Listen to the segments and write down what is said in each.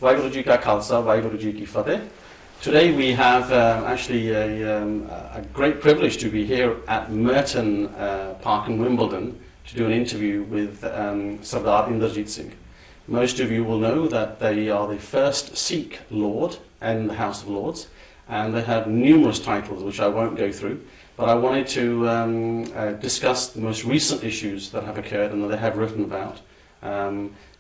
Vaheguru Ji Ka Khalsa, Vaheguru Ji Ki Fateh. Today we have actually a great privilege to be here at Merton Park in Wimbledon to do an interview with Sardar Inderjit Singh. Most of you will know that they are the first Sikh Lord in the House of Lords, and they have numerous titles which I won't go through, but I wanted to discuss the most recent issues that have occurred and that they have written about.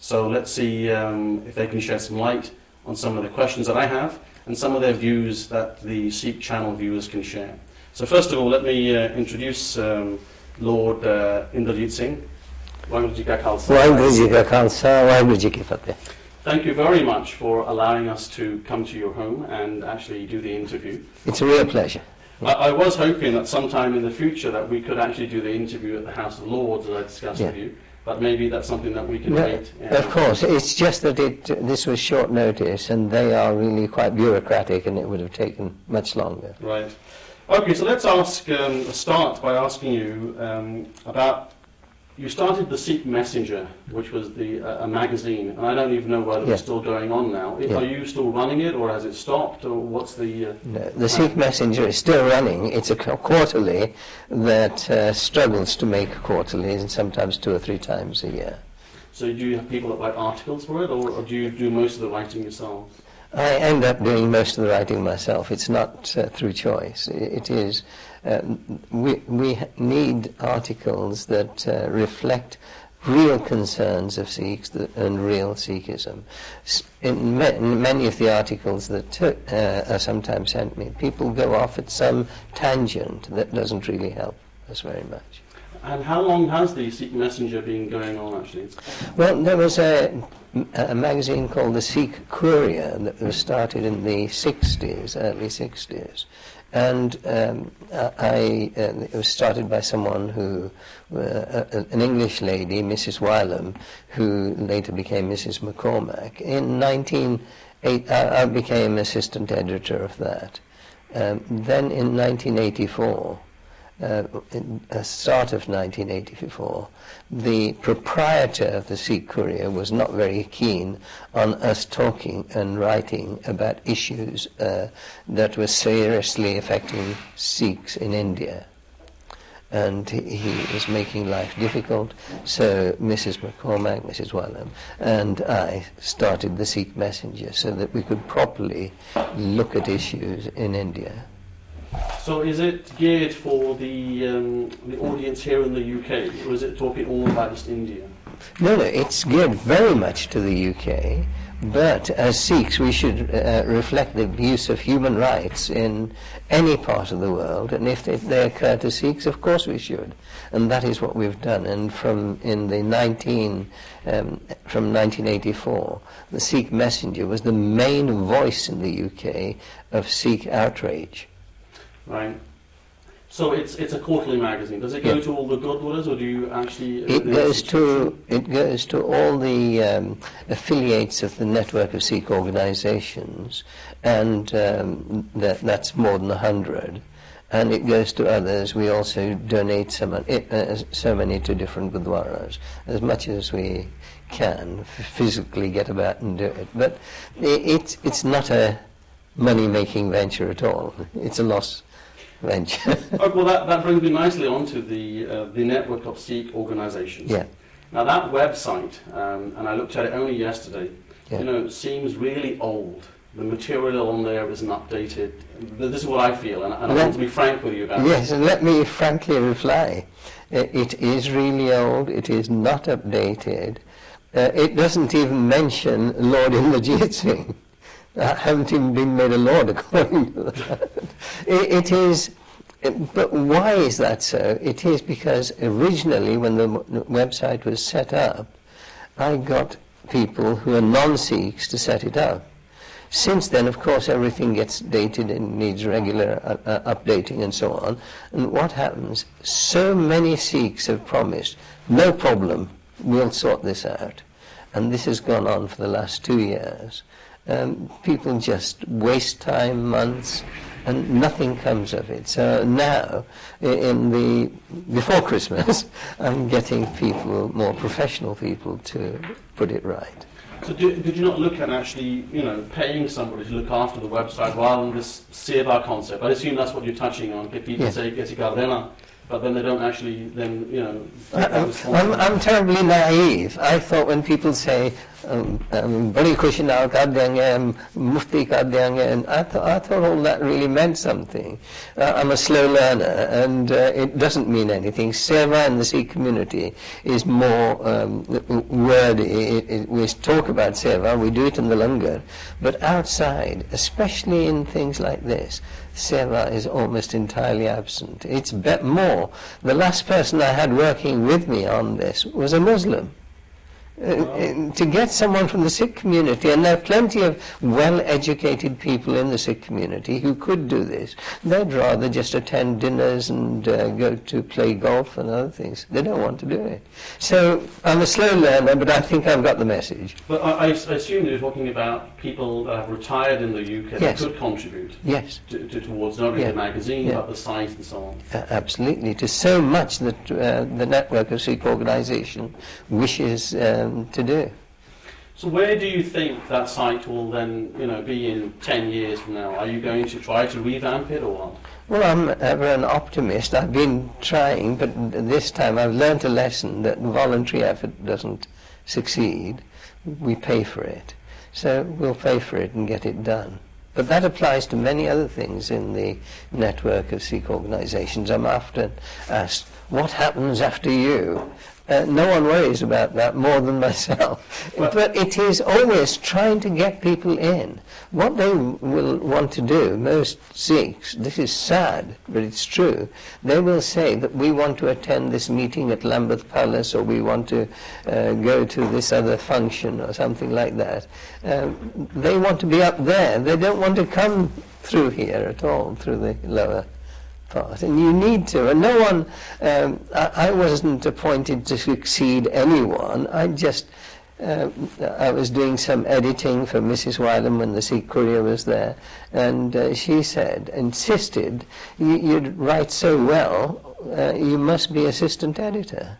So let's see if they can shed some light on some of the questions that I have and some of their views that the Sikh channel viewers can share. So first of all, let me introduce Lord Inderjit Singh. Vaheguru Ji Ka Khalsa. Vaheguru Ji Ka Khalsa, Vaheguru Ji Ki Fateh. Thank you very much for allowing us to come to your home and actually do the interview. It's a real pleasure. I was hoping that sometime in the future that we could actually do the interview at the House of Lords, as I discussed with you. But maybe that's something that we can wait. Of course, it's just that this was short notice, and they are really quite bureaucratic, and it would have taken much longer. Right. Okay, so let's start by asking you about. You started the Sikh Messenger, which was a magazine, and I don't even know whether it's still going on now. Are you still running it, or has it stopped, or what's the... No, the Sikh Messenger is still running. It's a quarterly that struggles to make quarterlies, and sometimes 2 or 3 times a year. So do you have people that write articles for it, or do you do most of the writing yourselves? I end up doing most of the writing myself. It's not through choice. It is... we need articles that reflect real concerns of Sikhs and real Sikhism. In many of the articles that are sometimes sent me, people go off at some tangent that doesn't really help us very much. And how long has the Sikh Messenger been going on, actually? Well, there was a magazine called the Sikh Query that was started in the 60s, early 60s. And it was started by someone who, an English lady, Mrs. Wylam, who later became Mrs. McCormack. In 1908, I became assistant editor of that. Then in 1984, start of 1984, the proprietor of the Sikh Courier was not very keen on us talking and writing about issues that were seriously affecting Sikhs in India. And he was making life difficult, so Mrs. McCormack, Mrs. Wylam, and I started the Sikh Messenger so that we could properly look at issues in India. So is it geared for the audience here in the UK, or is it talking all about just India? No, it's geared very much to the UK, but as Sikhs we should reflect the abuse of human rights in any part of the world, and if they occur to Sikhs, of course we should. And that is what we've done. And from 1984, the Sikh Messenger was the main voice in the UK of Sikh outrage. Right. So it's a quarterly magazine. Does it go to all the Gurdwaras, or do you actually... It goes to all the affiliates of the network of Sikh organizations, and that's more than 100. And it goes to others. We also donate so many to different Gurdwaras, as much as we can physically get about and do it. But it's not a money-making venture at all. It's a loss venture. Well, that brings me nicely onto the network of Sikh organizations. Yeah. Now that website, and I looked at it only yesterday, seems really old. The material on there isn't updated. This is what I feel, and I want to be frank with you about it. Yes, and let me frankly reply. It is really old. It is not updated. It doesn't even mention Lord Inderjit Singh. I haven't even been made a lord according to that. It is, but why is that so? It is because originally when the website was set up, I got people who are non-Sikhs to set it up. Since then, of course, everything gets dated and needs regular updating and so on. And what happens? So many Sikhs have promised, no problem, we'll sort this out. And this has gone on for the last 2 years. People just waste time, months, and nothing comes of it. So now, before Christmas, I'm getting people, more professional people, to put it right. So did you not look at actually, paying somebody to look after the website rather than this seva concept? I assume that's what you're touching on. People say "Kesi Gardena," but then they don't actually I'm terribly naive. I thought when people say "Badi khushi naal kar denge," "Mufti kar denge," and I thought all that really meant something. I'm a slow learner, and it doesn't mean anything. Seva in the Sikh community is more wordy. We talk about seva, we do it in the langar, but outside, especially in things like this, seva is almost entirely absent. It's more. The last person I had working with me on this was a Muslim. To get someone from the Sikh community, and there are plenty of well-educated people in the Sikh community who could do this, they'd rather just attend dinners and go to play golf and other things. They don't want to do it. So I'm a slow learner, but I think I've got the message. But I assume you're talking about people that have retired in the UK that could contribute towards not only the magazine, but the site and so on. Absolutely. To so much that the network of Sikh organisation wishes to do. So where do you think that site will then, be in 10 years from now? Are you going to try to revamp it or what? Well, I'm ever an optimist. I've been trying, but this time I've learnt a lesson that voluntary effort doesn't succeed. We pay for it. So we'll pay for it and get it done. But that applies to many other things in the network of Sikh organisations. I'm often asked, what happens after you? No one worries about that more than myself. But it is always trying to get people in. What they will want to do, most Sikhs, this is sad, but it's true, they will say that we want to attend this meeting at Lambeth Palace, or we want to go to this other function or something like that. They want to be up there. They don't want to come through here at all, through the lower part, and you need to. And no one, I wasn't appointed to succeed anyone. I was doing some editing for Mrs. Wylam when the Sikh Query was there, and she insisted, you'd write so well, you must be assistant editor.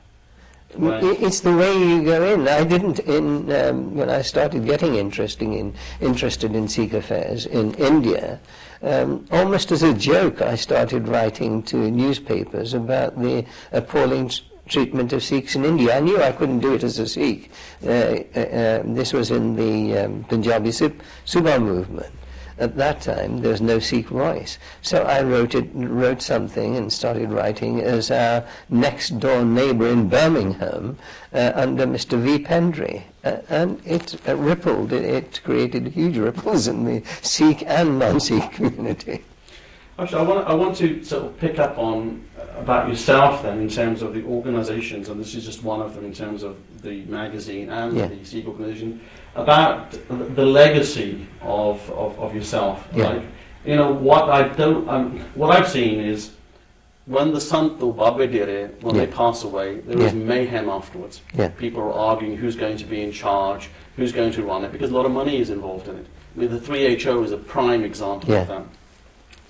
Right. It's the way you go in. I didn't, when I started getting interested in Sikh affairs in India, almost as a joke, I started writing to newspapers about the appalling treatment of Sikhs in India. I knew I couldn't do it as a Sikh. This was in the Punjabi Subha movement. At that time, there was no Sikh voice. So I wrote something and started writing as our next-door neighbour in Birmingham under Mr. V. Pendry. And it rippled. It created huge ripples in the Sikh and non-Sikh community. Actually, I want to sort of pick up on about yourself then in terms of the organisations, and this is just one of them in terms of the magazine and the Sikh organisation, about the legacy of yourself. Like, what I've seen is when the Sant or Babe Dere, when they pass away, there is mayhem afterwards. People are arguing who's going to be in charge, who's going to run it, because a lot of money is involved in it. I mean, the 3HO is a prime example of that.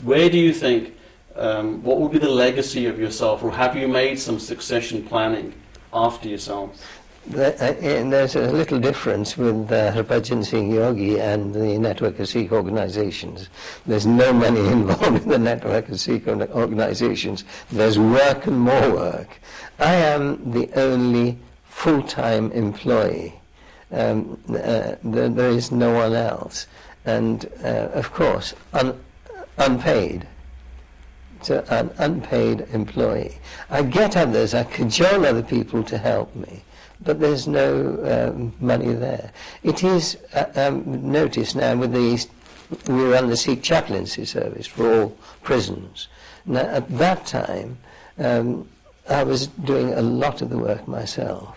Where do you think, what will be the legacy of yourself, or have you made some succession planning after yourself? There's a little difference with Harbhajan Singh Yogi and the network of Sikh organisations. There's no money involved in the network of Sikh organisations. There's work and more work. I am the only full-time employee. There is no one else. And, of course, unpaid. So an unpaid employee. I get others, I cajole other people to help me, but there's no money there. It is, notice now with we run the Sikh chaplaincy service for all prisons. Now at that time, I was doing a lot of the work myself.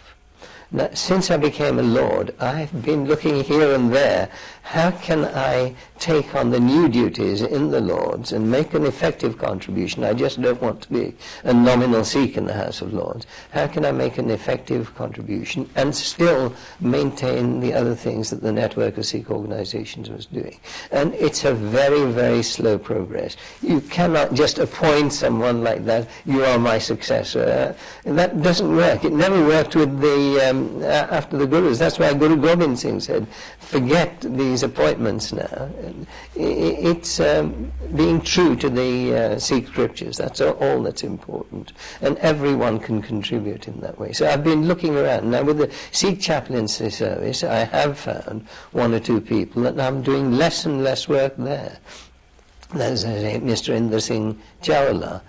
Now, since I became a Lord, I've been looking here and there. How can I take on the new duties in the Lords and make an effective contribution? I just don't want to be a nominal Sikh in the House of Lords. How can I make an effective contribution and still maintain the other things that the network of Sikh organisations was doing? And it's a very, very slow progress. You cannot just appoint someone like that, you are my successor. That doesn't work. It never worked with the after the Gurus. That's why Guru Gobind Singh said, forget these appointments now. It's being true to the Sikh scriptures. That's all that's important. And everyone can contribute in that way. So I've been looking around. Now with the Sikh chaplaincy service, I have found one or two people, and I'm doing less and less work there. There's Mr. Inderjit Singh Chawla.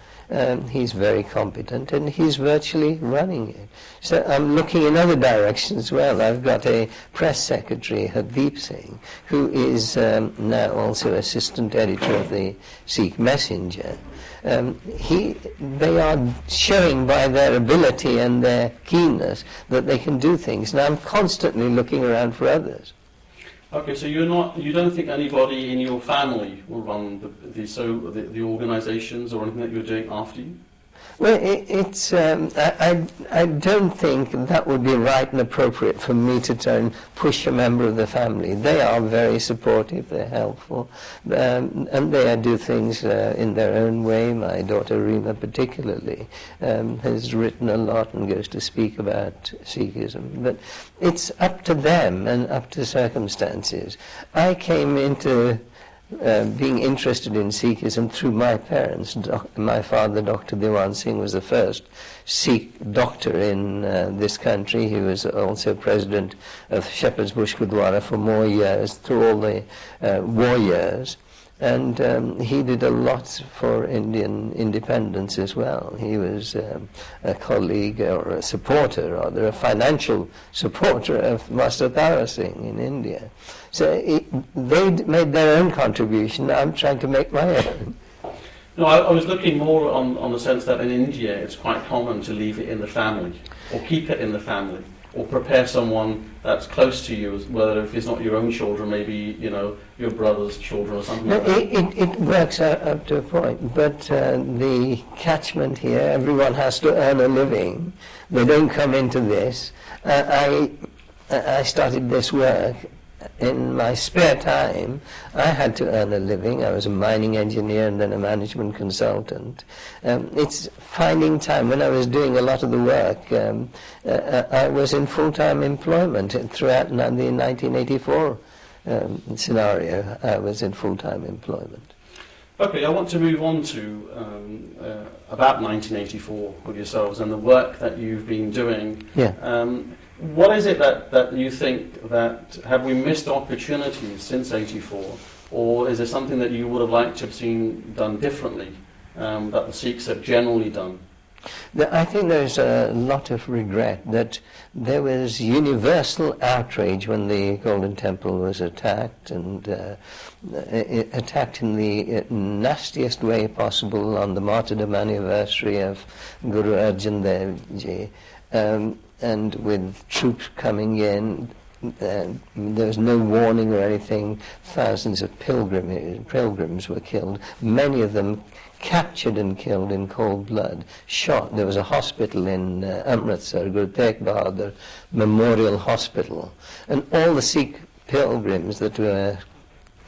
He's very competent, and he's virtually running it. So I'm looking in other directions as well. I've got a press secretary, Hardeep Singh, who is now also assistant editor of the Sikh Messenger. They are showing by their ability and their keenness that they can do things. And I'm constantly looking around for others. Okay, so you don't think anybody in your family will run the organisations or anything that you're doing after you? Well, I don't think that would be right and appropriate for me to try and push a member of the family. They are very supportive, they're helpful, and they do things in their own way. My daughter Reema particularly has written a lot and goes to speak about Sikhism. But it's up to them and up to circumstances. I came into being interested in Sikhism through my parents. My father, Dr. Diwan Singh, was the first Sikh doctor in this country. He was also president of Shepherd's Bush Gurdwara for more years, through all the war years. And he did a lot for Indian independence as well. He was a colleague, or a supporter, or a financial supporter of Master Tara Singh in India. So they made their own contribution. I'm trying to make my own. No, I was looking more on the sense that in India it's quite common to leave it in the family, or keep it in the family, or prepare someone that's close to you, whether if it's not your own children, maybe your brother's children or something like that. It works up to a point, but the catchment here, everyone has to earn a living. They don't come into this. I started this work in my spare time. I had to earn a living. I was a mining engineer and then a management consultant. It's finding time. When I was doing a lot of the work, I was in full-time employment throughout the 1984 scenario. I was in full-time employment. Okay, I want to move on to about 1984 with yourselves and the work that you've been doing. Yeah. What is it that you think that, have we missed opportunities since 84, or is there something that you would have liked to have seen done differently, that the Sikhs have generally done? I think there's a lot of regret that there was universal outrage when the Golden Temple was attacked, and attacked in the nastiest way possible on the martyrdom anniversary of Guru Arjan Dev Ji. And with troops coming in, there was no warning or anything. Thousands of pilgrims were killed, many of them captured and killed in cold blood, shot. There was a hospital in Amritsar, Guru Tegh Bahadur Memorial Hospital, and all the Sikh pilgrims that were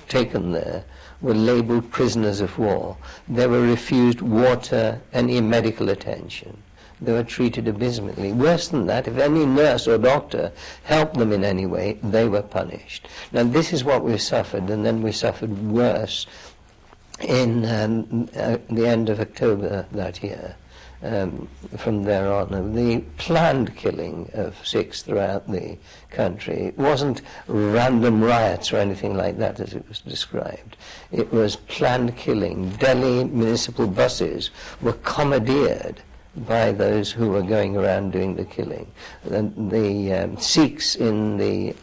taken there were labelled prisoners of war. They were refused water, any medical attention. They were treated abysmally. Worse than that, if any nurse or doctor helped them in any way, they were punished. Now this is what we suffered, and then we suffered worse in the end of October that year. From there on, the planned killing of Sikhs throughout the country. It wasn't random riots or anything like that as it was described. It was planned killing. Delhi municipal buses were commandeered by those who were going around doing the killing. The Sikhs in the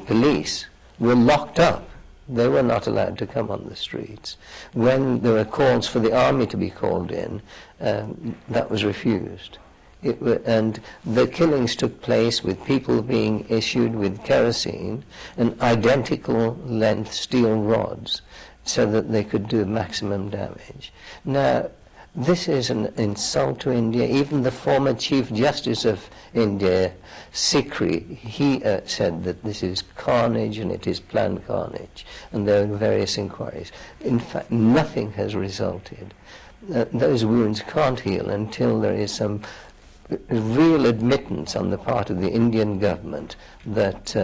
police were locked up. They were not allowed to come on the streets. When there were calls for the army to be called in, that was refused. And the killings took place with people being issued with kerosene and identical length steel rods so that they could do maximum damage. Now, this is an insult to India. Even the former Chief Justice of India, Sikri, he said that this is carnage and it is planned carnage. And there are various inquiries. In fact, nothing has resulted. Those wounds can't heal until there is some real admittance on the part of the Indian government that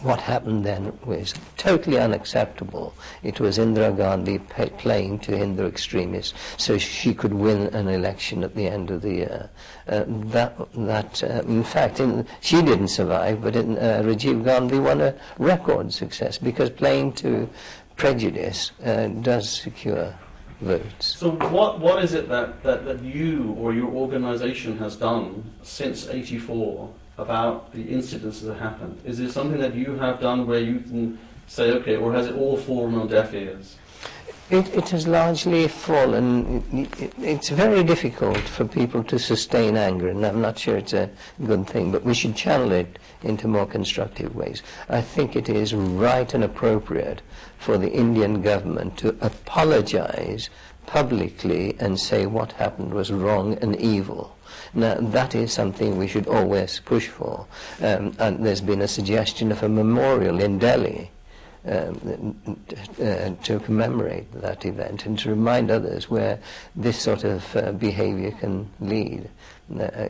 what happened then was totally unacceptable. It was Indira Gandhi playing to Hindu extremists so she could win an election at the end of the year. In fact, she didn't survive, but Rajiv Gandhi won a record success because playing to prejudice does secure votes. So what is it that you or your organisation has done since '84 about the incidents that happened? Is there something that you have done where you can say, okay, or has it all fallen on deaf ears? It has largely fallen. It's very difficult for people to sustain anger, and I'm not sure it's a good thing, but we should channel it into more constructive ways. I think it is right and appropriate for the Indian government to apologize publicly and say what happened was wrong and evil. Now, that is something we should always push for. And there's been a suggestion of a memorial in Delhi to commemorate that event and to remind others where this sort of behavior can lead,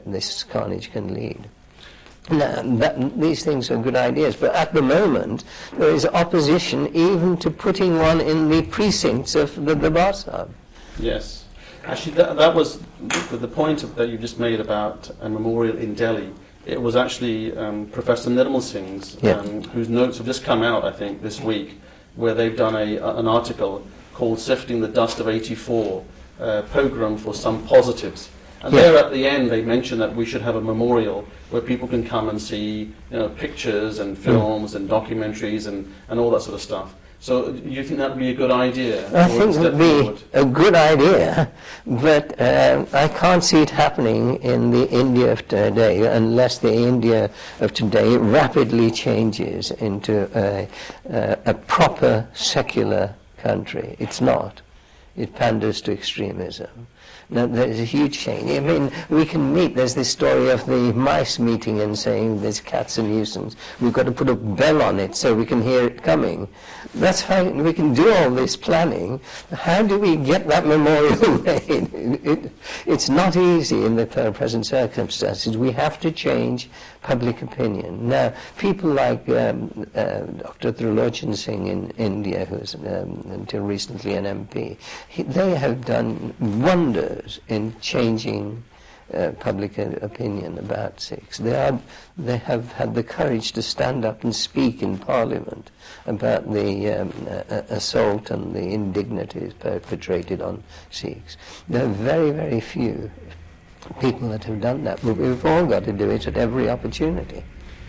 this carnage can lead. Now, these things are good ideas, but at the moment there is opposition even to putting one in the precincts of the Bar Sahib. Yes. Actually, that was the point that you just made about a memorial in Delhi. It was actually Professor Nirmal Singh's, whose notes have just come out, I think, this week, where they've done an article called Sifting the Dust of '84, Pogrom for Some Positives. And there at the end they mention that we should have a memorial where people can come and see pictures and films and documentaries and all that sort of stuff. So you think that would be a good idea? I think it would be a good idea, but I can't see it happening in the India of today unless the India of today rapidly changes into a proper secular country. It's not. It panders to extremism. Now, there's a huge change. I mean, we can meet. There's this story of the mice meeting and saying this cat's a nuisance. We've got to put a bell on it so we can hear it coming. That's fine. We can do all this planning. How do we get that memorial made? It's not easy in the present circumstances. We have to change public opinion. Now, people like Dr. Inderjit Singh in India, who was until recently an MP, they have done wonders in changing public opinion about Sikhs. They have had the courage to stand up and speak in Parliament about the assault and the indignities perpetrated on Sikhs. There are very, very few people that have done that, but we've all got to do it at every opportunity.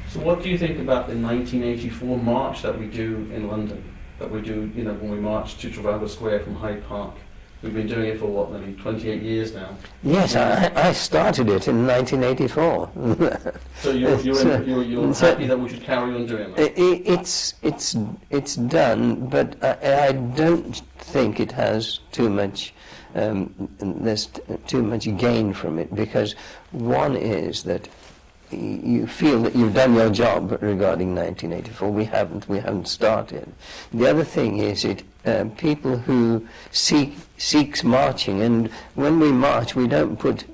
So what do you think about the 1984 march that we do in London? That we do, when we march to Trafalgar Square from Hyde Park? We've been doing it for, maybe 28 years now? Yes, I started it in 1984. So you're happy that we should carry on doing that? It's done, but I don't think it has too much, there's too much gain from it, because one is that you feel that you've done your job regarding 1984. We haven't started. The other thing is people who seeks marching, and when we march we don't put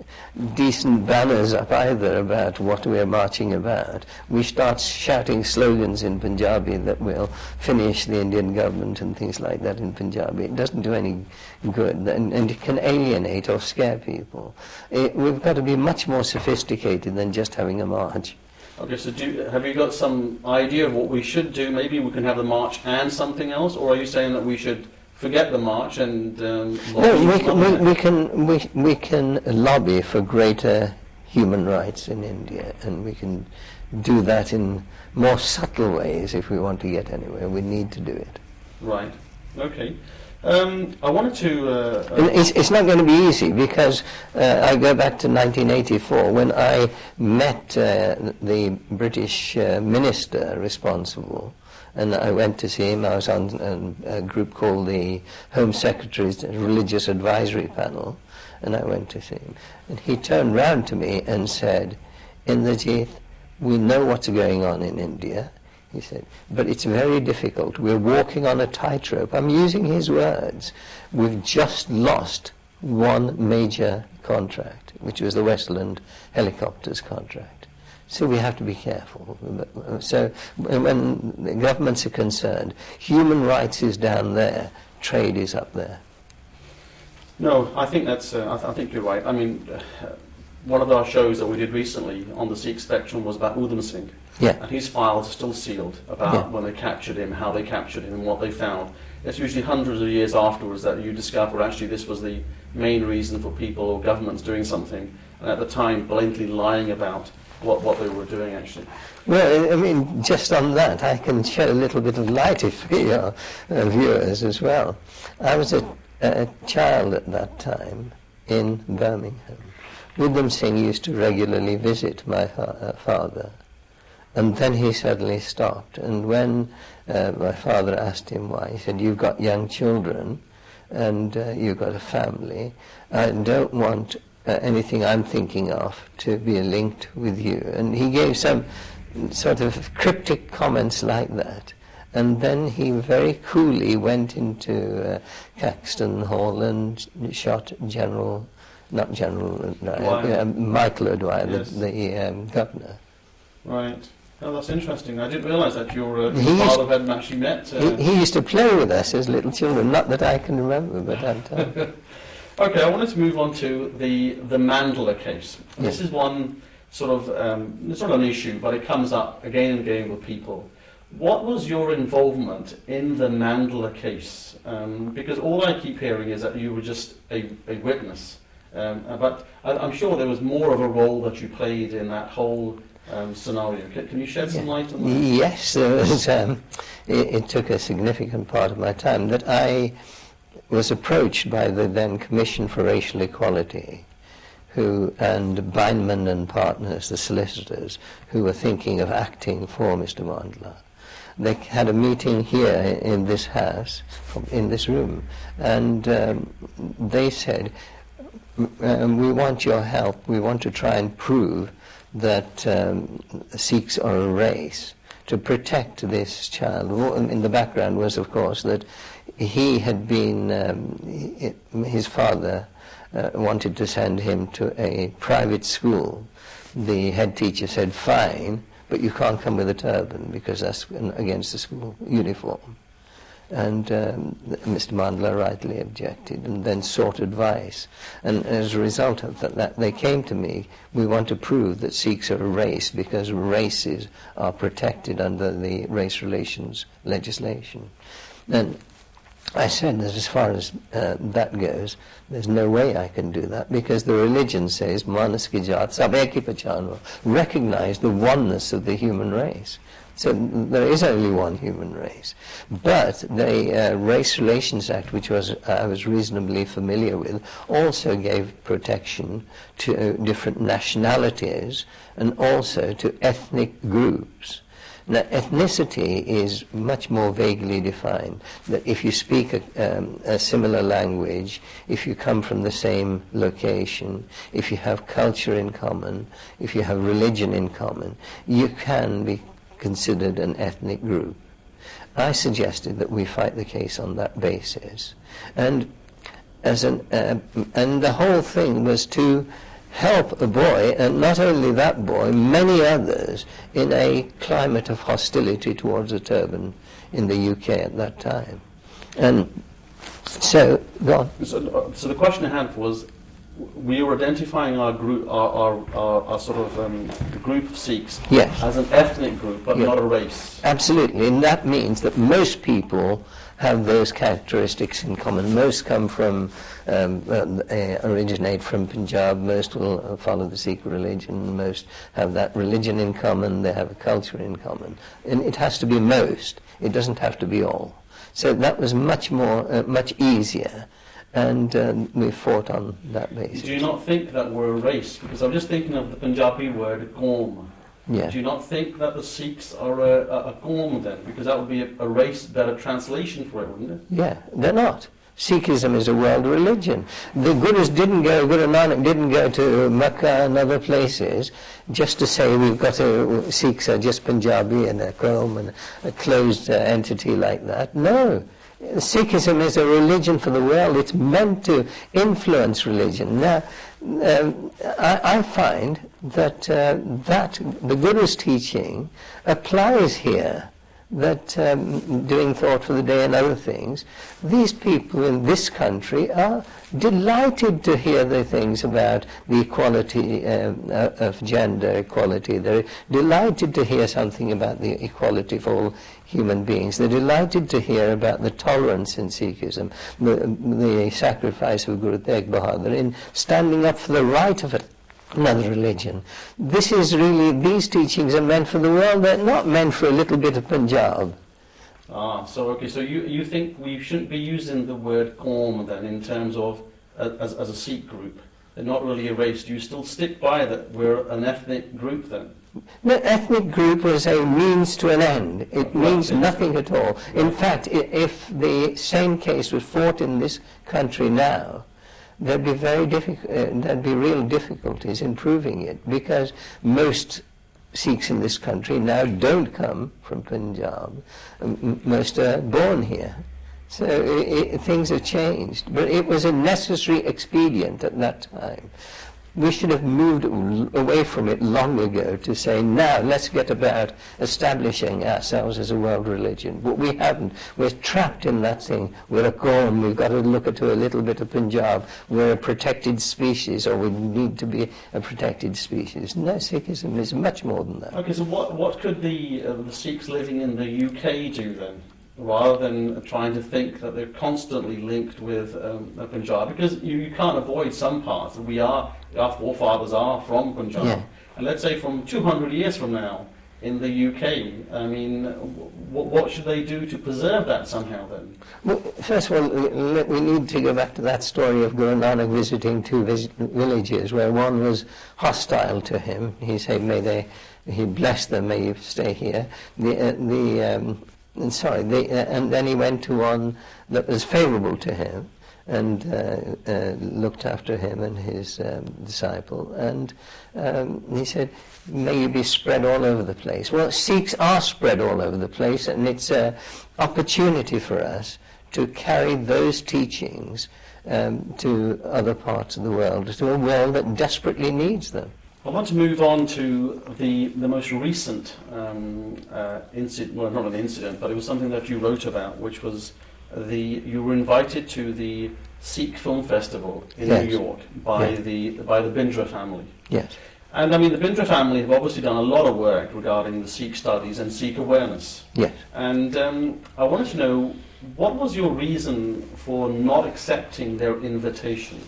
decent banners up either about what we're marching about. We start shouting slogans in Punjabi that will finish the Indian government and things like that in Punjabi. It doesn't do any good, and it can alienate or scare people. We've got to be much more sophisticated than just having a march. Okay, so have you got some idea of what we should do? Maybe we can have the march and something else, or are you saying that we should forget the march and No, we can lobby for greater human rights in India, and we can do that in more subtle ways if we want to get anywhere. We need to do it. Right. Okay. I wanted to... It's not going to be easy, because I go back to 1984 when I met the British minister responsible, and I went to see him. I was on a group called the Home Secretary's Religious Advisory Panel, and I went to see him. And he turned round to me and said, "Inderjit, we know what's going on in India," he said, "but it's very difficult. We're walking on a tightrope." I'm using his words. "We've just lost one major contract, which was the Westland helicopters contract. So we have to be careful. So when the governments are concerned, human rights is down there, trade is up there. No, I think that's. I think you're right. I mean, one of our shows that we did recently on the Sikh spectrum was about Udham Singh. Yeah. And his files are still sealed about when they captured him, how they captured him, and what they found. It's usually hundreds of years afterwards that you discover actually this was the main reason for people or governments doing something, and at the time blatantly lying about what they were doing actually. Well, I mean, just on that, I can shed a little bit of light for your viewers as well. I was a child at that time in Birmingham. Udham Singh used to regularly visit my father, and then he suddenly stopped. And when my father asked him why, he said, "You've got young children, and you've got a family. I don't want anything I'm thinking of to be linked with you." And he gave some sort of cryptic comments like that. And then he very coolly went into Caxton Hall and shot Michael O'Dwyer, yes. the governor. Right. Oh, that's interesting. I didn't realise that your father hadn't actually met. He used to play with us as little children, not that I can remember, but Okay, I wanted to move on to the Mandala Case. Yes. This is one sort of, it's not an issue, but it comes up again and again with people. What was your involvement in the Mandala Case? Because all I keep hearing is that you were just a witness. But I'm sure there was more of a role that you played in that whole scenario. Can you shed some light on that? Yes, there was, it took a significant part of my time that I was approached by the then Commission for Racial Equality, and Bindman and Partners, the solicitors, who were thinking of acting for Mr. Mandala. They had a meeting here in this house, in this room, and they said, "We want your help. We want to try and prove that Sikhs are a race, to protect this child." In the background was, of course, that he had been, his father wanted to send him to a private school. The head teacher said, "Fine, but you can't come with a turban because that's against the school uniform." And Mr. Mandala rightly objected and then sought advice. And as a result of that, they came to me, "We want to prove that Sikhs are a race because races are protected under the race relations legislation." And I said that as far as that goes, there's no way I can do that because the religion says, "Manas ki jaat sab ek hi pehchan," recognize the oneness of the human race. So there is only one human race. But the Race Relations Act, which I was reasonably familiar with, also gave protection to different nationalities and also to ethnic groups. Now, ethnicity is much more vaguely defined, that if you speak a similar language, if you come from the same location, if you have culture in common, if you have religion in common, you can be considered an ethnic group. I suggested that we fight the case on that basis. And the whole thing was to help a boy, and not only that boy, many others, in a climate of hostility towards the turban in the UK at that time. And so, go on. So the question I had was, we were identifying our group, our sort of the group of Sikhs, yes, as an ethnic group, but not a race. Absolutely, and that means that most people have those characteristics in common. Most come from, originate from Punjab, most will follow the Sikh religion, most have that religion in common, they have a culture in common. And it has to be most, it doesn't have to be all. So that was much easier, and we fought on that basis. Do you not think that we're a race? Because I'm just thinking of the Punjabi word "qaum." Yeah. Do you not think that the Sikhs are a qaum then? Because that would be a race, better translation for it, wouldn't it? Yeah, they're not. Sikhism is a world religion. The Guru Nanak didn't go to Mecca and other places just to say Sikhs are just Punjabi and a qaum and a closed entity like that. No, Sikhism is a religion for the world. It's meant to influence religion. Now, I find that the Guru's teaching applies here, that doing thought for the day and other things, these people in this country are delighted to hear the things about the equality of gender equality. They're delighted to hear something about the equality for all human beings. They're delighted to hear about the tolerance in Sikhism, the sacrifice of Guru Tegh Bahadur in standing up for the right of another religion. This is really, these teachings are meant for the world. They're not meant for a little bit of Punjab. So you think we shouldn't be using the word Qaum then in terms of as a Sikh group? They're not really a race. Do you still stick by that we're an ethnic group then? The ethnic group was a means to an end. It means nothing at all. In fact, if the same case was fought in this country now, there'd be there'd be real difficulties in proving it, because most Sikhs in this country now don't come from Punjab. Most are born here. So things have changed. But it was a necessary expedient at that time. We should have moved away from it long ago to say, now let's get about establishing ourselves as a world religion. But we haven't. We're trapped in that thing. We're a Qaum. We've got to look at a little bit of Punjab. We're a protected species, or we need to be a protected species. No, Sikhism is much more than that. Okay, so what could the Sikhs living in the UK do then, rather than trying to think that they're constantly linked with Punjab? Because you can't avoid some parts. Our forefathers are from Punjab. Yeah. And let's say from 200 years from now in the UK, I mean, what should they do to preserve that somehow then? Well, first of all, we need to go back to that story of Guru Nanak visiting two villages where one was hostile to him. He said, he blessed them, may you stay here. And then he went to one that was favourable to him and looked after him and his disciple. And he said, may you be spread all over the place. Well, Sikhs are spread all over the place, and it's an opportunity for us to carry those teachings to other parts of the world, to a world that desperately needs them. I want to move on to the most recent incident, well, not an incident, but it was something that you wrote about, which was you were invited to the Sikh Film Festival in New York by the Bindra family. Yes. And I mean, the Bindra family have obviously done a lot of work regarding the Sikh studies and Sikh awareness. Yes. And I wanted to know, what was your reason for not accepting their invitation?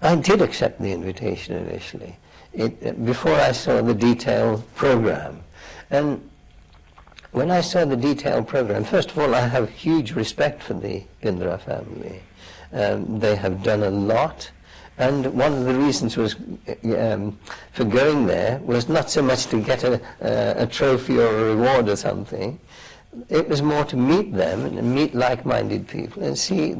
I did accept the invitation initially, before I saw the detailed program. And when I saw the detailed program, first of all, I have huge respect for the Bindra family. They have done a lot. And one of the reasons was for going there was not so much to get a trophy or a reward or something. It was more to meet them and meet like-minded people and see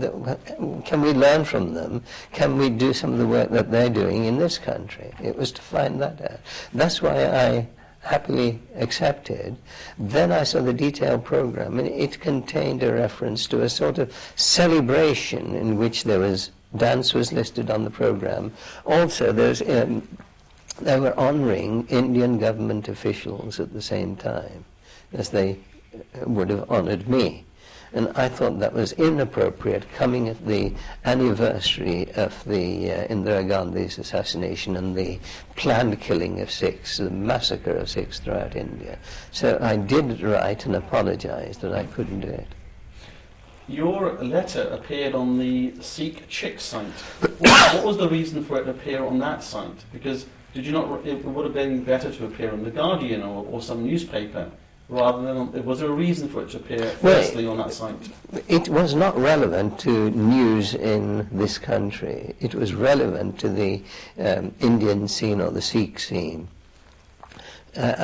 can we learn from them? Can we do some of the work that they're doing in this country? It was to find that out. That's why I happily accepted. Then I saw the detailed program, and it contained a reference to a sort of celebration in which dance was listed on the program. Also, they were honouring Indian government officials at the same time as they would have honoured me. And I thought that was inappropriate, coming at the anniversary of the Indira Gandhi's assassination and the planned killing of Sikhs, the massacre of Sikhs throughout India. So I did write and apologise that I couldn't do it. Your letter appeared on the Sikh Chick site. What was the reason for it to appear on that site? Because it would have been better to appear on The Guardian or some newspaper, rather than, was there a reason for it to appear firstly on that site? It was not relevant to news in this country. It was relevant to the Indian scene or the Sikh scene.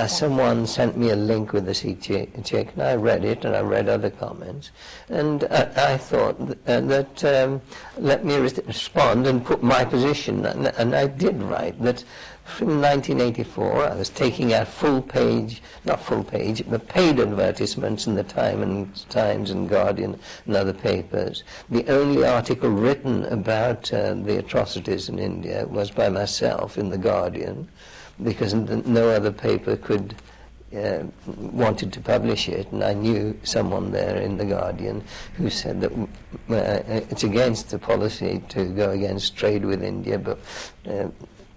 someone sent me a link with the Sikh check, and I read it, and I read other comments, and I thought that let me respond and put my position, and I did write that from 1984 I was taking out not full page, but paid advertisements in the Times and Guardian and other papers. The only article written about the atrocities in India was by myself in the Guardian, because no other paper wanted to publish it, and I knew someone there in the Guardian who said that it's against the policy to go against trade with India, but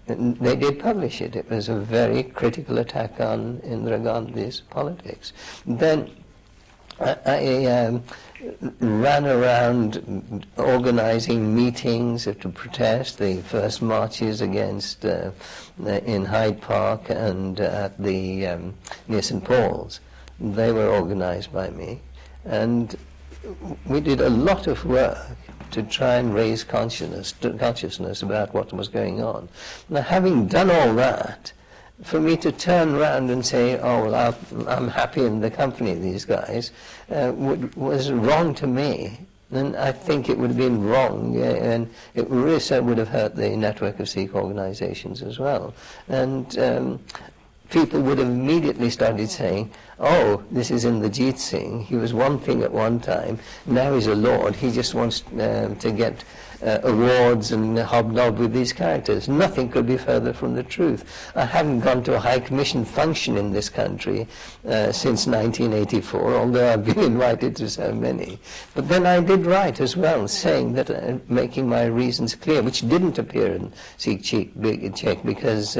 they did publish it. It was a very critical attack on Indira Gandhi's politics. Then I ran around organising meetings to protest, the first marches against in Hyde Park and at the near St Paul's. They were organised by me, and we did a lot of work to try and raise consciousness about what was going on. Now, having done all that, for me to turn around and say, oh, well, I'm happy in the company of these guys, was wrong to me. And I think it would have been wrong, and it really would have hurt the network of Sikh organizations as well. And people would have immediately started saying, oh, this is Inderjit Singh, he was one thing at one time, now he's a lord, he just wants to get awards and hobnob with these characters. Nothing could be further from the truth. I haven't gone to a High Commission function in this country since 1984, although I've been invited to so many. But then I did write as well, saying that, making my reasons clear, which didn't appear in Sikh Check because,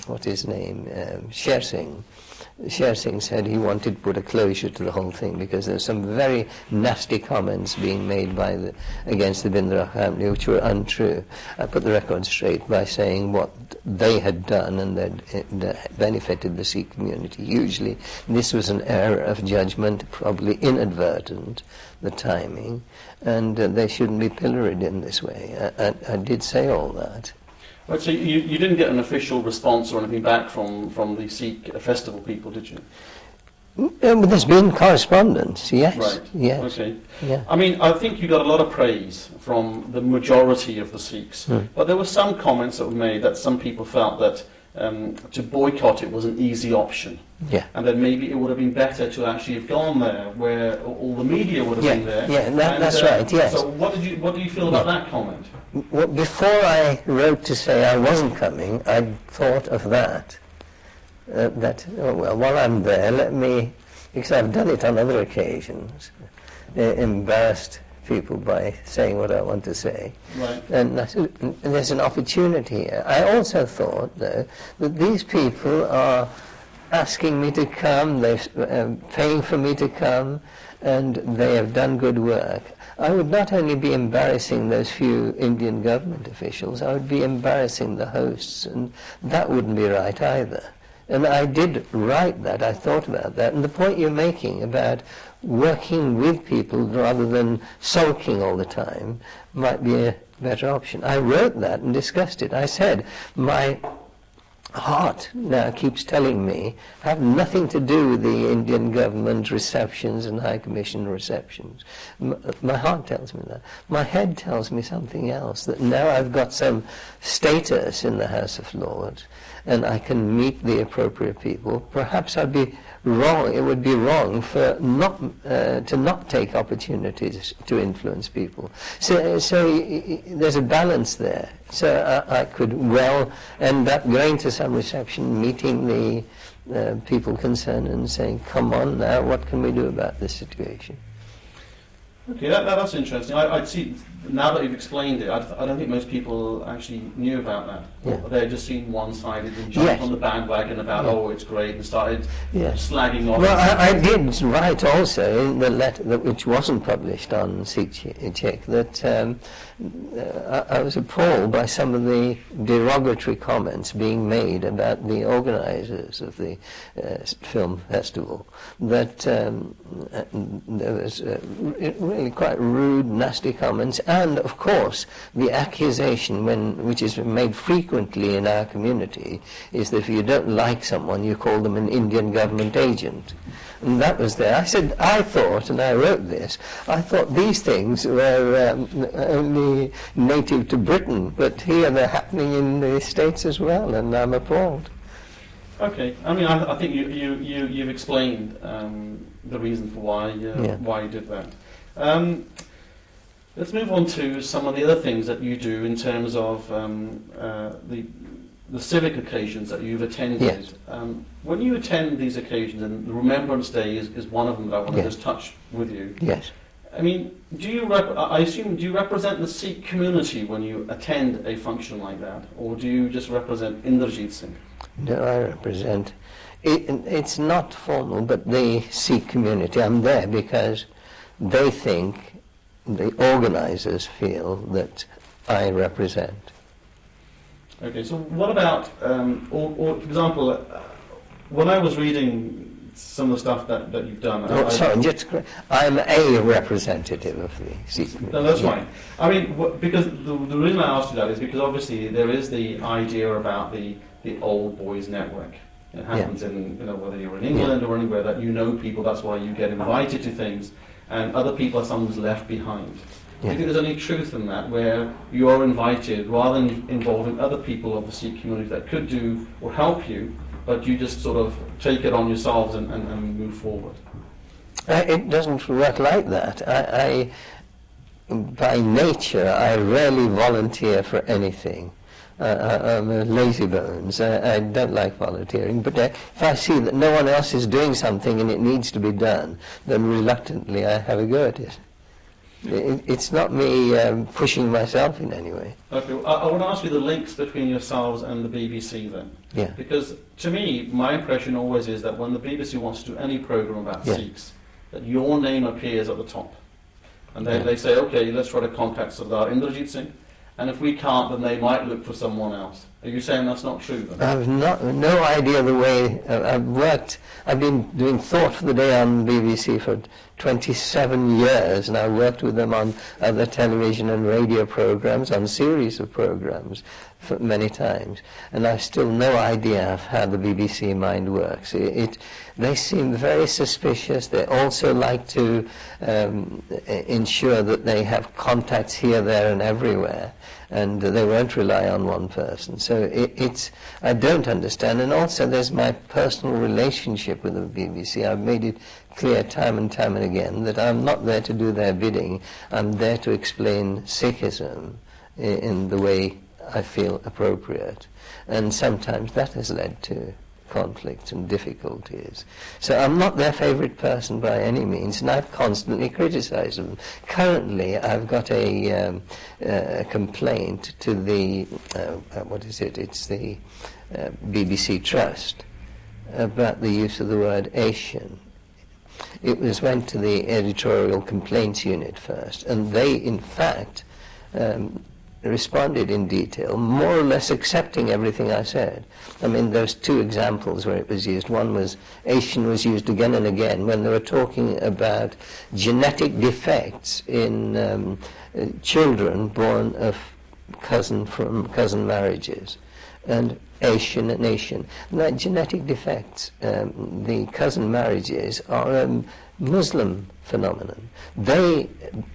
what's his name, Sher Singh said he wanted to put a closure to the whole thing because there's some very nasty comments being made against the Bindra family which were untrue. I put the record straight by saying what they had done and that benefited the Sikh community hugely. This was an error of judgment, probably inadvertent, the timing, and they shouldn't be pilloried in this way. I did say all that. Right, so you didn't get an official response or anything back from the Sikh festival people, did you? There's been correspondence, yes. Right, yes. Okay. Yeah. I mean, I think you got a lot of praise from the majority of the Sikhs, but there were some comments that were made that some people felt that to boycott it was an easy option. Yeah. And then maybe it would have been better to actually have gone there, where all the media would have been there. Yeah, that's right, yes. So what do you feel about that comment? Well, before I wrote to say I wasn't coming, I thought of that. While I'm there, let me, because I've done it on other occasions, embarrassed people by saying what I want to say. Right. And there's an opportunity here. I also thought, though, that these people are asking me to come, they're paying for me to come, and they have done good work. I would not only be embarrassing those few Indian government officials, I would be embarrassing the hosts, and that wouldn't be right either. And I did write that, I thought about that, and the point you're making about working with people rather than sulking all the time might be a better option. I wrote that and discussed it. I said, my heart now keeps telling me have nothing to do with the Indian government receptions and High Commission receptions. My heart tells me that. My head tells me something else, that now I've got some status in the House of Lords and I can meet the appropriate people. Perhaps I'd be wrong, it would be wrong for to not take opportunities to influence people. So there's a balance there. So I could well end up going to some reception, meeting the people concerned and saying, come on now, what can we do about this situation? Okay, that's interesting. I'd see, now that you've explained it, I don't think most people actually knew about that. Yeah. They'd just seen one-sided and jumped on the bandwagon about, oh, it's great, and started slagging off. Well, I did write also in the letter, which wasn't published on Sikh Check, that I was appalled by some of the derogatory comments being made about the organisers of the film festival, that there was really quite rude, nasty comments, and of course the accusation, which is made frequently in our community, is that if you don't like someone, you call them an Indian government agent. And that was there. I thought, and I wrote this, I thought these things were only native to Britain, but here they're happening in the States as well, and I'm appalled. Okay, I mean, I think you've explained the reason for why you did that. Let's move on to some of the other things that you do in terms of the civic occasions that you've attended. Yes. When you attend these occasions, and the Remembrance Day is one of them that I want to just touch with you. Yes. I mean, I assume, do you represent the Sikh community when you attend a function like that, or do you just represent Inderjit Singh? No, I represent, it's not formal, but the Sikh community. I'm there because they think, the organisers feel that I represent. Okay, so what about, or for example, when I was reading some of the stuff that you've done... I'm a representative of the Sikh community. No, that's fine. I mean, because the reason I asked you that is because obviously there is the idea about the old boys network. It happens in, whether you're in England or anywhere, that you know people, that's why you get invited to things, and other people are someone's left behind. Do you think there's any truth in that, where you are invited, rather than involving other people of the Sikh community that could do or help you, but you just sort of take it on yourselves and move forward? It doesn't work like that. I by nature, I rarely volunteer for anything. I'm a lazy bones. I don't like volunteering, but if I see that no one else is doing something and it needs to be done, then reluctantly I have a go at it. It's not me pushing myself in any way. Okay, well, I want to ask you the links between yourselves and the BBC then. Yeah. Because to me, my impression always is that when the BBC wants to do any programme about Sikhs, that your name appears at the top. And they say, okay, let's try to contact Sardar Inderjit Singh, and if we can't, then they might look for someone else. Are you saying that's not true then? I've no idea the way. I've been doing Thought for the Day on BBC for 27 years, and I've worked with them on other television and radio programs, on series of programs for many times, and I've still no idea of how the BBC mind works. They seem very suspicious. They also like to ensure that they have contacts here, there and everywhere, and they won't rely on one person. So I don't understand. And also there's my personal relationship with the BBC. I've made it clear time and time and again that I'm not there to do their bidding. I'm there to explain Sikhism in the way I feel appropriate. And sometimes that has led to conflicts and difficulties. So I'm not their favourite person by any means, and I've constantly criticised them. Currently, I've got a complaint to the, it's the BBC Trust about the use of the word Asian. It went to the editorial complaints unit first, and they, in fact, responded in detail, more or less accepting everything I said. I mean, there's two examples where it was used. One was, Asian was used again and again when they were talking about genetic defects in children born of cousin marriages, and Asian and Asian. Now, genetic defects, the cousin marriages, are a Muslim phenomenon. The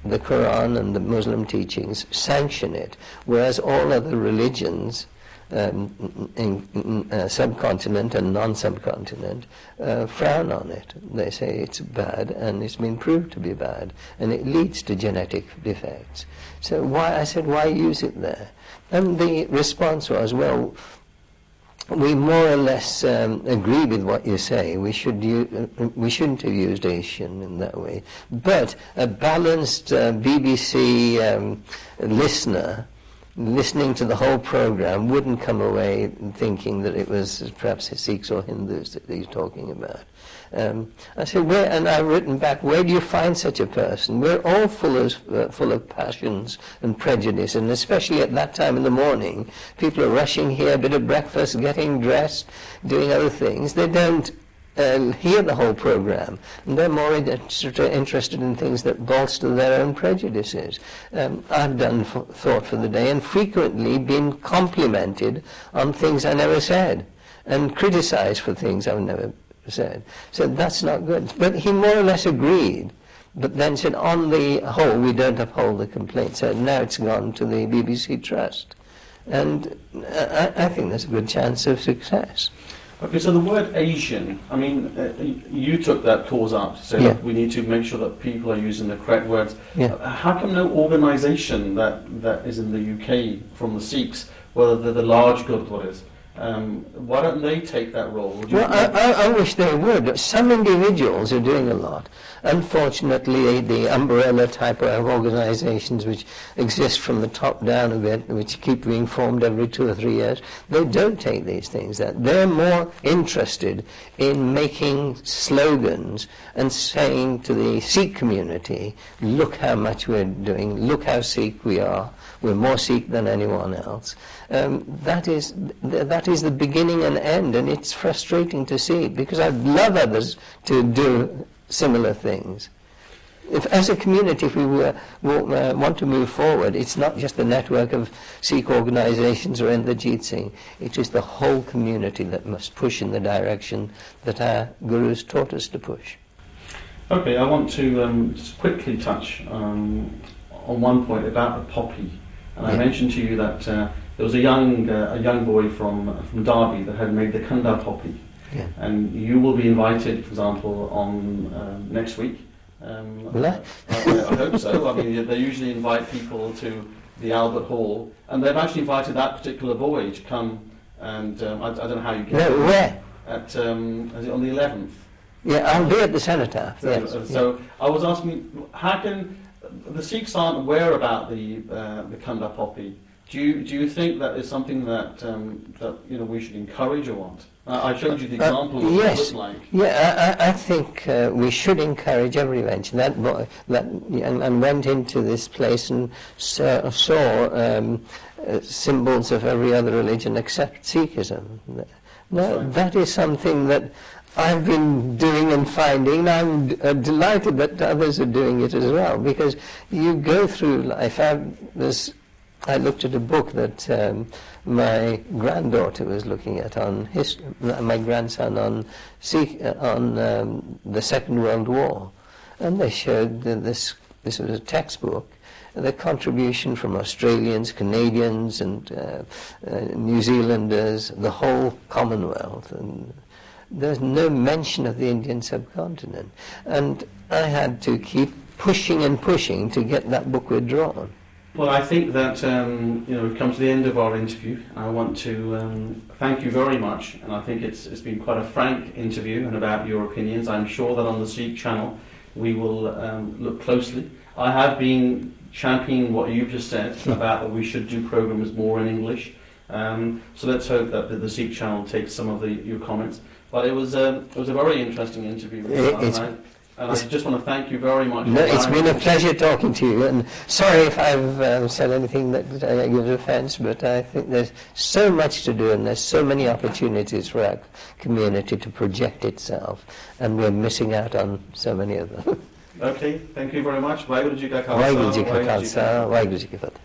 Quran and the Muslim teachings sanction it, whereas all other religions in subcontinent and non-subcontinent frown on it. They say it's bad, and it's been proved to be bad, and it leads to genetic defects. So why use it there? And the response was, well, we more or less agree with what you say. We shouldn't have used Asian in that way. But a balanced BBC listener, listening to the whole program, wouldn't come away thinking that it was perhaps Sikhs or Hindus that he's talking about. I said, and I've written back, where do you find such a person? We're all full of passions and prejudice, and especially at that time in the morning, people are rushing here, a bit of breakfast, getting dressed, doing other things. They don't hear the whole program, and they're more interested in things that bolster their own prejudices. I've done Thought for the Day and frequently been complimented on things I never said and criticized for things I've never said. So that's not good. But he more or less agreed, but then said, on the whole, we don't uphold the complaint. So now it's gone to the BBC Trust. And I think there's a good chance of success. Okay, so the word Asian, I mean, you took that cause up to say that we need to make sure that people are using the correct words. Yeah. How come no organisation that is in the UK from the Sikhs, whether they're the large Gurdwaras, why don't they take that role? Well, I wish they would. Some individuals are doing a lot. Unfortunately, the umbrella type of organisations which exist from the top down a bit, which keep being formed every 2 or 3 years, they don't take these things. They're more interested in making slogans and saying to the Sikh community, look how much we're doing, look how Sikh we are, we're more Sikh than anyone else. That is the beginning and end, and it's frustrating to see, because I'd love others to do similar things. If, as a community, if we want to move forward, it's not just the network of Sikh organisations or Inderjit Singh, it is the whole community that must push in the direction that our gurus taught us to push. Okay, I want to just quickly touch on one point about the poppy. And I mentioned to you that there was a young boy from Derby that had made the Kanda poppy. Yeah. And you will be invited, for example, on next week. Will I? I hope so. I mean, they usually invite people to the Albert Hall, and they've actually invited that particular boy to come. And I don't know how you get. No, where? At is it on the 11th? Yeah, I'll be at the Cenotaph. Yes. So I was asking, how can the Sikhs aren't aware about the Kanda poppy? Do you think that is something that we should encourage or what? I showed you the example of what it looked like. Yeah, I think we should encourage every venture. That boy and went into this place and saw symbols of every other religion except Sikhism. No, right. That is something that I've been doing and finding. I'm delighted that others are doing it as well, because you go through life. I looked at a book that my granddaughter was looking at on my grandson on the Second World War, and they showed that this was a textbook, the contribution from Australians, Canadians, and New Zealanders, the whole Commonwealth, and there's no mention of the Indian subcontinent. And I had to keep pushing and pushing to get that book withdrawn. Well, I think that we've come to the end of our interview. I want to thank you very much, and I think it's been quite a frank interview and about your opinions. I'm sure that on the Sikh channel we will look closely. I have been championing what you've just said about that we should do programs more in English. So let's hope that the Sikh channel takes some of your comments. But it was a very interesting interview. And I just want to thank you very much. No, it's been a pleasure talking to you, and sorry if I've said anything that gives offence, but I think there's so much to do and there's so many opportunities for our community to project itself, and we're missing out on so many of them. Okay, thank you very much. Waheguru Ji Ka Khalsa, Waheguru Ji Ka Khalsa, Waheguru Ji Ki Fateh.